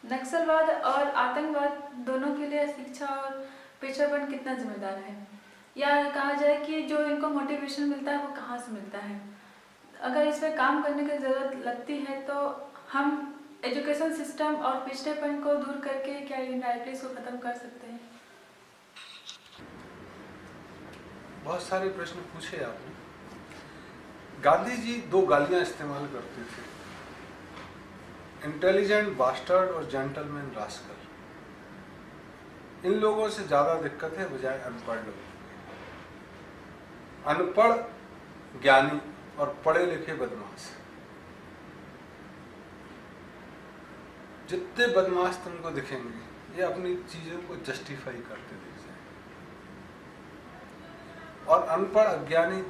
नक्सलवाद और आतंकवाद दोनों के लिए शिक्षा और पेशेवरपन कितना जिम्मेदार है, या कहा जाए कि जो इनको मोटिवेशन मिलता है वो कहाँ से मिलता है? अगर इस पर काम करने की ज़रूरत लगती है तो हम एजुकेशन सिस्टम और पिछड़ेपन को दूर करके क्या इनडायरेक्टली इसको ख़त्म कर सकते हैं? बहुत सारे प्रश्न पूछे आपने। गांधी जी दो गालियां इस्तेमाल करते थे, इंटेलिजेंट बास्टर्ड और जेंटलमैन रास्कल। इन लोगों से ज्यादा दिक्कत है बजाय अनपढ़ लोगों की। अनपढ़ ज्ञानी और पढ़े लिखे बदमाश, जितने बदमाश तुमको दिखेंगे ये अपनी चीजों को जस्टिफाई करते दिख जाएंगे। और अनपढ़ अज्ञानी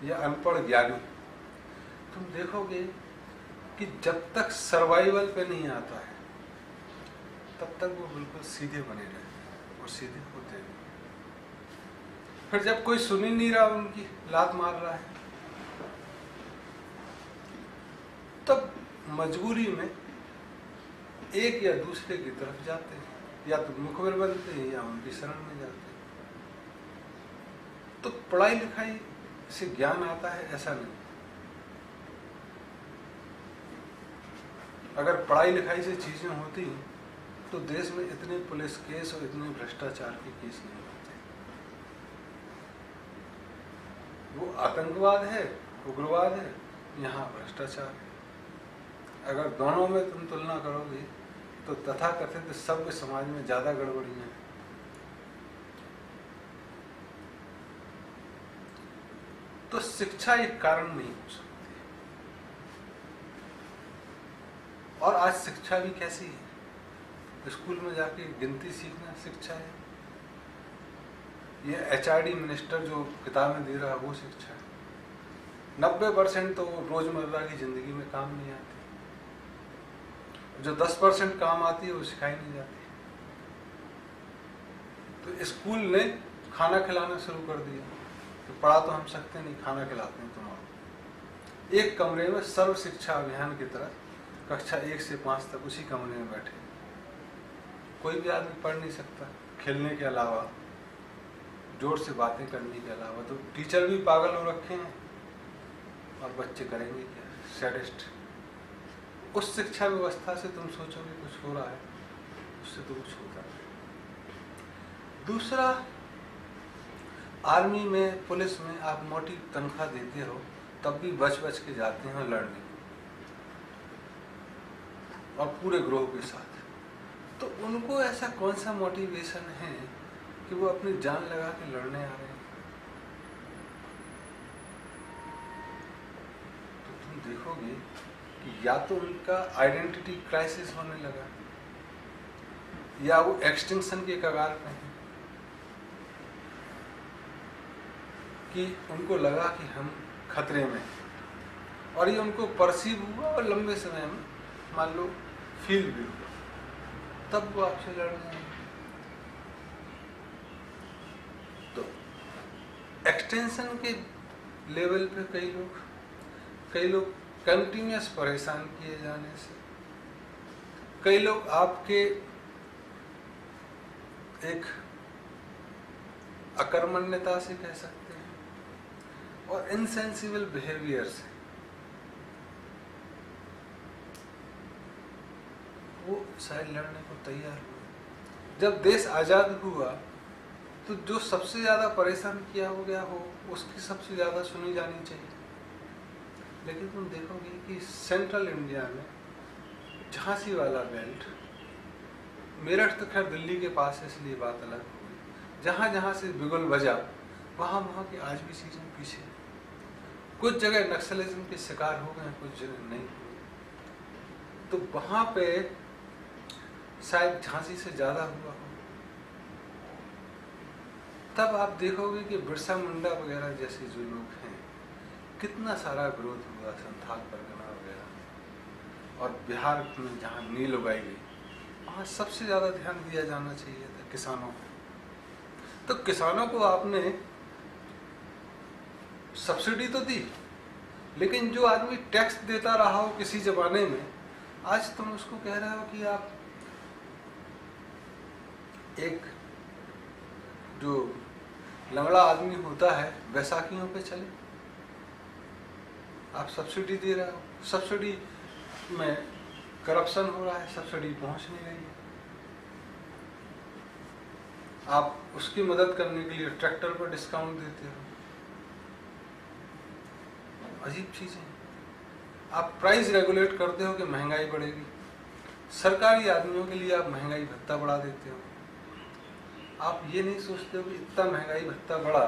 या अनपढ़ ज्ञानी, तुम देखोगे कि जब तक सर्वाइवल पे नहीं आता है तब तक वो बिल्कुल सीधे बने रहते और सीधे होते हैं। फिर जब कोई सुन ही नहीं रहा, उनकी लात मार रहा है, तब मजबूरी में एक या दूसरे की तरफ जाते हैं, या तो मुखबिर बनते हैं या उनकी शरण में जाते हैं। तो पढ़ाई लिखाई से ज्ञान आता है ऐसा नहीं। अगर पढ़ाई लिखाई से चीजें होती तो देश में इतने पुलिस केस और इतने भ्रष्टाचार के केस नहीं होते। वो आतंकवाद है, उग्रवाद है, यहाँ भ्रष्टाचार है। अगर दोनों में तुम तुलना करोगे तो तथाकथित सभ्य समाज में ज्यादा गड़बड़ियां हैं। तो शिक्षा एक कारण नहीं हो सकती। और आज शिक्षा भी कैसी है? स्कूल में जाके गिनती सीखना शिक्षा है, ये HRD मिनिस्टर जो किताबें दे रहा है वो शिक्षा है। 90% तो रोजमर्रा की जिंदगी में काम नहीं आती, जो 10% काम आती है वो सिखाई नहीं जाती। तो स्कूल ने खाना खिलाना शुरू कर दिया, तो पढ़ा तो हम सकते नहीं, खाना खिलाते हैं तुम्हारा। एक कमरे में सर्व शिक्षा अभियान की तरह कक्षा 1 से 5 तक उसी कमरे में बैठे, कोई भी आदमी पढ़ नहीं सकता खेलने के अलावा, जोर से बातें करने के अलावा। तो टीचर भी पागल हो रखे हैं और बच्चे करेंगे क्या? सैडिस्ट। उस शिक्षा व्यवस्था से तुम सोचोगे कुछ हो रहा है, उससे तो कुछ होता नहीं। दूसरा, आर्मी में पुलिस में आप मोटी तनख्वाह देते हो तब भी बच बच के जाते हैं लड़ने, और पूरे ग्रोह के साथ। तो उनको ऐसा कौन सा मोटिवेशन है कि वो अपनी जान लगा के लड़ने आ रहे हैं? तो तुम देखोगे कि या तो उनका आइडेंटिटी क्राइसिस होने लगा, या वो एक्सटिंक्शन के कगार पे हैं, कि उनको लगा कि हम खतरे में, और ये उनको परसीव हुआ और लंबे समय में मान लो फील भी हुआ, तब वो आपसे लड़ रहे हैं। तो एक्सटेंशन के लेवल पे कई लोग कंटिन्यूअस परेशान किए जाने से, कई लोग आपके एक अकर्मण्यता से कह सकते हैं, और इनसेंसिबल बिहेवियर से वो शायद लड़ने को तैयार हुए। जब देश आजाद हुआ तो जो सबसे ज्यादा परेशान किया हो गया हो उसकी सबसे ज्यादा सुनी जानी चाहिए। लेकिन तुम देखोगे कि सेंट्रल इंडिया में झांसी वाला बेल्ट, मेरठ तो खैर दिल्ली के पास है इसलिए बात अलग हो गई, जहां जहां से बिगुल बजा वहां की आज भी चीजें पीछे। कुछ जगह नक्सलिज्म के शिकार हो गए, कुछ जगह नहीं हुए। तो वहां पे शायद झांसी से ज्यादा हुआ हो। तब आप देखोगे कि बिरसा मुंडा वगैरह जैसे जो लोग हैं, कितना सारा विरोध हुआ, संथाल परगना वगैरह। और बिहार में जहाँ नील उगाई गई वहाँ सबसे ज्यादा ध्यान दिया जाना चाहिए था किसानों को। तो किसानों को आपने सब्सिडी तो दी, लेकिन जो आदमी टैक्स देता रहा हो किसी जमाने में, आज तुम उसको कह रहे हो कि आप एक जो लंगड़ा आदमी होता है बैसाखियों पे चले, आप सब्सिडी दे रहे हो, सब्सिडी में करप्शन हो रहा है, सब्सिडी पहुंच नहीं रही है। आप उसकी मदद करने के लिए ट्रैक्टर पर डिस्काउंट देते हो, अजीब चीजें। आप प्राइस रेगुलेट करते हो कि महंगाई बढ़ेगी, सरकारी आदमियों के लिए आप महंगाई भत्ता बढ़ा देते हो। आप ये नहीं सोचते हो कि इतना महंगाई भत्ता बढ़ा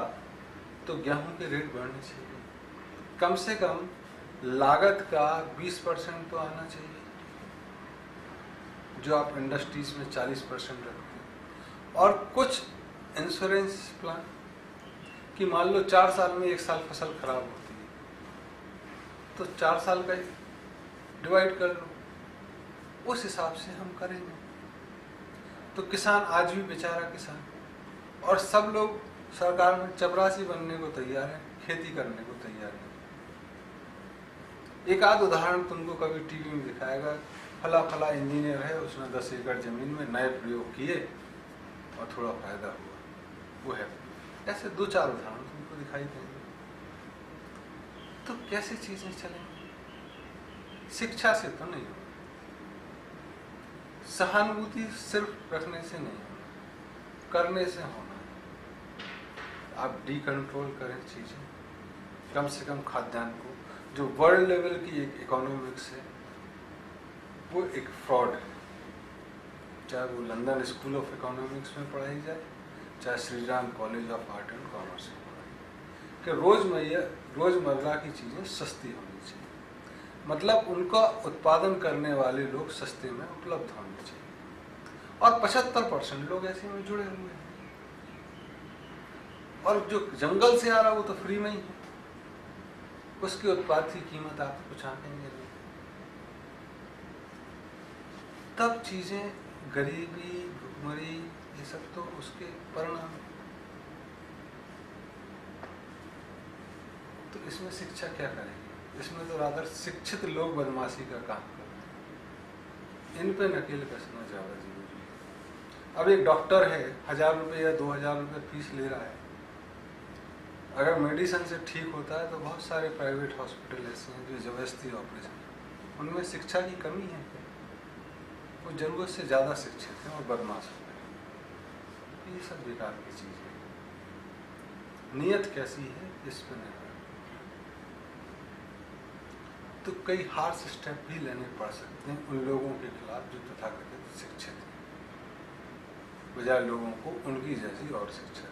तो गेहूं के रेट बढ़ने चाहिए, कम से कम लागत का 20% तो आना चाहिए, जो आप इंडस्ट्रीज में 40% रखते हो। और कुछ इंश्योरेंस प्लान कि मान लो 4 साल में 1 साल फसल खराब होती है, तो 4 साल का डिवाइड कर लो, उस हिसाब से हम करेंगे। तो किसान आज भी बेचारा किसान, और सब लोग सरकार में चपरासी बनने को तैयार है, खेती करने को तैयार है। एक आध उदाहरण तुमको कभी टीवी में दिखाएगा, फला फला इंजीनियर है, उसने 10 एकड़ जमीन में नए प्रयोग किए और थोड़ा फायदा हुआ, वो है। ऐसे 2-4 उदाहरण तुमको दिखाई देंगे। तो कैसे चीजें चलेंगी? शिक्षा से तो नहीं होगा, सहानुभूति सिर्फ रखने से नहीं होना, करने से होना है। आप डीकंट्रोल करें चीजें, कम से कम खाद्यान्न को, जो वर्ल्ड लेवल की एक इकोनॉमिक्स है, वो एक फ्रॉड है। चाहे वो लंदन स्कूल ऑफ इकोनॉमिक्स में पढ़ाई जाए, चाहे Shri Ram college of art and commerce में पढ़ाई, कि रोजमर्रा की चीजें सस्ती होनी चाहिए, मतलब उनका उत्पादन करने वाले लोग सस्ते में उपलब्ध होने चाहिए। और 75% लोग ऐसे में जुड़े हुए हैं, और जो जंगल से आ रहा वो तो फ्री में ही है, उसके उत्पाद की कीमत आप कुछ आंकेंगे नहीं। तब चीजें, गरीबी, भुखमरी, ये सब तो उसके परिणाम। तो इसमें शिक्षा क्या करेगी? इसमें तो रादर शिक्षित लोग बदमाशी का काम कर रहे हैं, इन पे नकेल कसना ज्यादा जरूरी है। अब एक डॉक्टर है, 1000 रुपये या 2000 रुपये फीस ले रहा है, अगर मेडिसिन से ठीक होता है तो बहुत सारे प्राइवेट हॉस्पिटल ऐसे हैं जो जबरदस्ती ऑपरेशन, उनमें शिक्षा की कमी है, वो जरूरत से ज़्यादा शिक्षित हैं और बदमाश हो गए। ये सब बेकार की चीज़ें हैं। नीयत कैसी है इस पर निर्भर। तो कई हार्श स्टेप भी लेने पड़ सकते हैं उन लोगों के खिलाफ जो तथाकथित शिक्षित हैं, बजाय लोगों को उनकी जैसी और शिक्षा